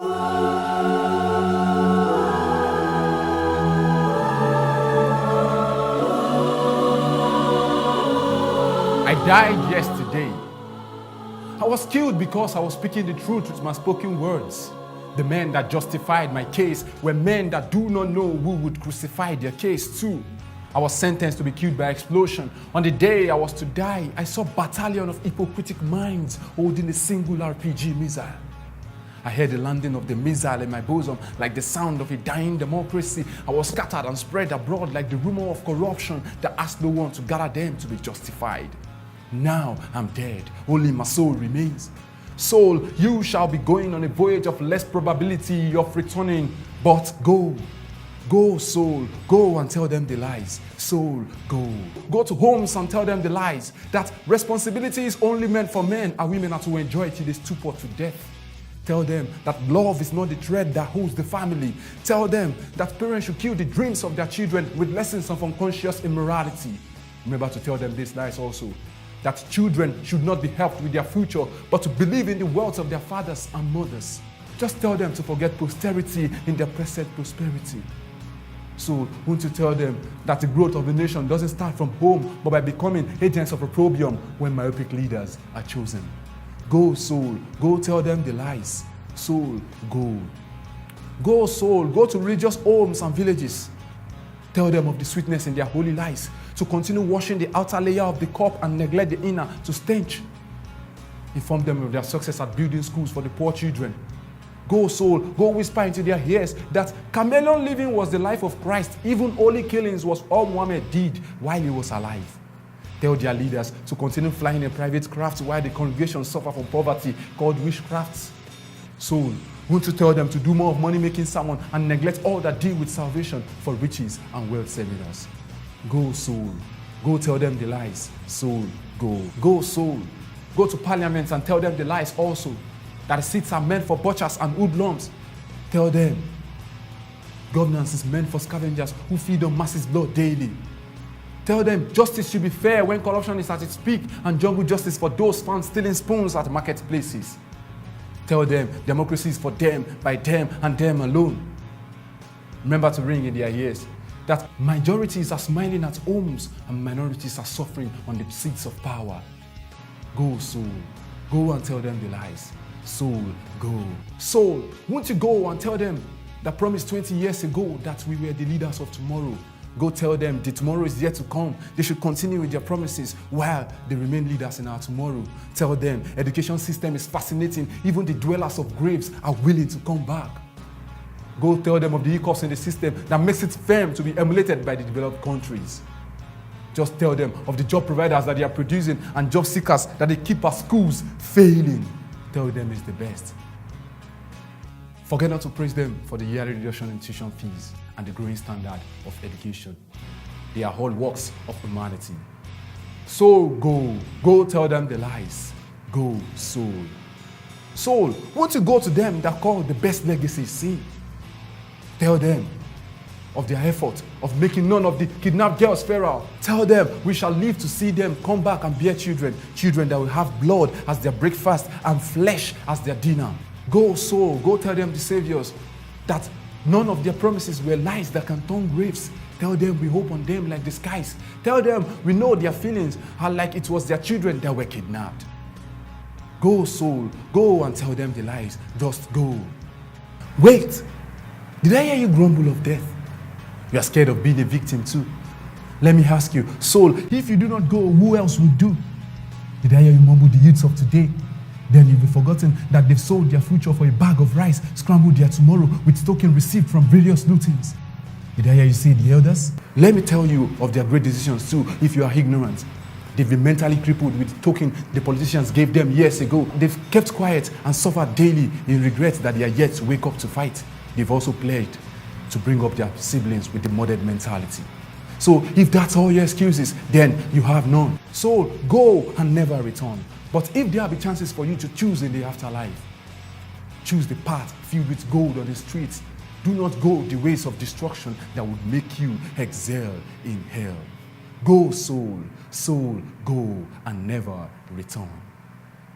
I died yesterday. I was killed because I was speaking the truth with my spoken words. The men that justified my case were men that do not know who would crucify their case too. I was sentenced to be killed by explosion. On the day I was to die, I saw a battalion of hypocritic minds holding a single RPG missile. I heard the landing of the missile in my bosom like the sound of a dying democracy. I was scattered and spread abroad like the rumor of corruption that asked no one to gather them to be justified. Now I'm dead, only my soul remains. Soul, you shall be going on a voyage of less probability of returning, but go. Go, soul, go and tell them the lies. Soul, go. Go to homes and tell them the lies. That responsibility is only meant for men and women are to enjoy it till they stupor to death. Tell them that love is not the thread that holds the family. Tell them that parents should kill the dreams of their children with lessons of unconscious immorality. Remember to tell them these lies also. That children should not be helped with their future, but to believe in the wealth of their fathers and mothers. Just tell them to forget posterity in their present prosperity. So, won't you tell them that the growth of a nation doesn't start from home, but by becoming agents of opprobrium when myopic leaders are chosen? Go, soul, go tell them the lies. Soul, go. Go, soul, go to religious homes and villages. Tell them of the sweetness in their holy lies, to continue washing the outer layer of the cup and neglect the inner to stench. Inform them of their success at building schools for the poor children. Go, soul, go whisper into their ears that chameleon living was the life of Christ. Even holy killings was all Muhammad did while he was alive. Tell their leaders to continue flying in private crafts while the congregation suffer from poverty called witchcrafts. Soul, won't you tell them to do more of money-making sermon and neglect all that deal with salvation for riches and wealth seminars? Go, soul, go tell them the lies. Soul, go. Go, soul, go to parliament and tell them the lies also. That the seats are meant for butchers and hoodlums. Tell them governance is meant for scavengers who feed on masses' blood daily. Tell them justice should be fair when corruption is at its peak and jungle justice for those found stealing spoons at marketplaces. Tell them democracy is for them, by them, and them alone. Remember to ring in their ears that majorities are smiling at homes and minorities are suffering on the seats of power. Go, soul, go and tell them the lies. Soul, go. Soul, won't you go and tell them that promised 20 years ago that we were the leaders of tomorrow? Go tell them the tomorrow is yet to come. They should continue with their promises while they remain leaders in our tomorrow. Tell them education system is fascinating. Even the dwellers of graves are willing to come back. Go tell them of the hiccups in the system that makes it firm to be emulated by the developed countries. Just tell them of the job providers that they are producing and job seekers that they keep our schools failing. Tell them it's the best. Forget not to praise them for the yearly reduction in tuition fees and the growing standard of education. They are all works of humanity. So go tell them the lies. Go, soul. Soul, won't you go to them that call the best legacy sin? Tell them of their effort of making none of the kidnapped girls feral. Tell them we shall live to see them come back and bear children, children that will have blood as their breakfast and flesh as their dinner. Go, soul, go tell them the saviors that none of their promises were lies that can turn graves. Tell them we hope on them like the skies. Tell them we know their feelings are like it was their children that were kidnapped. Go, soul, go and tell them the lies. Just go. Wait, did I hear you grumble of death? You are scared of being a victim too. Let me ask you, soul, if you do not go, who else would do? Did I hear you mumble the youths of today? Then you've been forgotten that they've sold their future for a bag of rice, scrambled their tomorrow with token received from various lootings. Did I hear you say the elders? Let me tell you of their great decisions too, if you are ignorant. They've been mentally crippled with token the politicians gave them years ago. They've kept quiet and suffered daily in regret that they are yet to wake up to fight. They've also pledged to bring up their siblings with the modern mentality. So if that's all your excuses, then you have none. So go and never return. But if there be chances for you to choose in the afterlife, choose the path filled with gold on the streets. Do not go the ways of destruction that would make you excel in hell. Go, soul, soul, go and never return.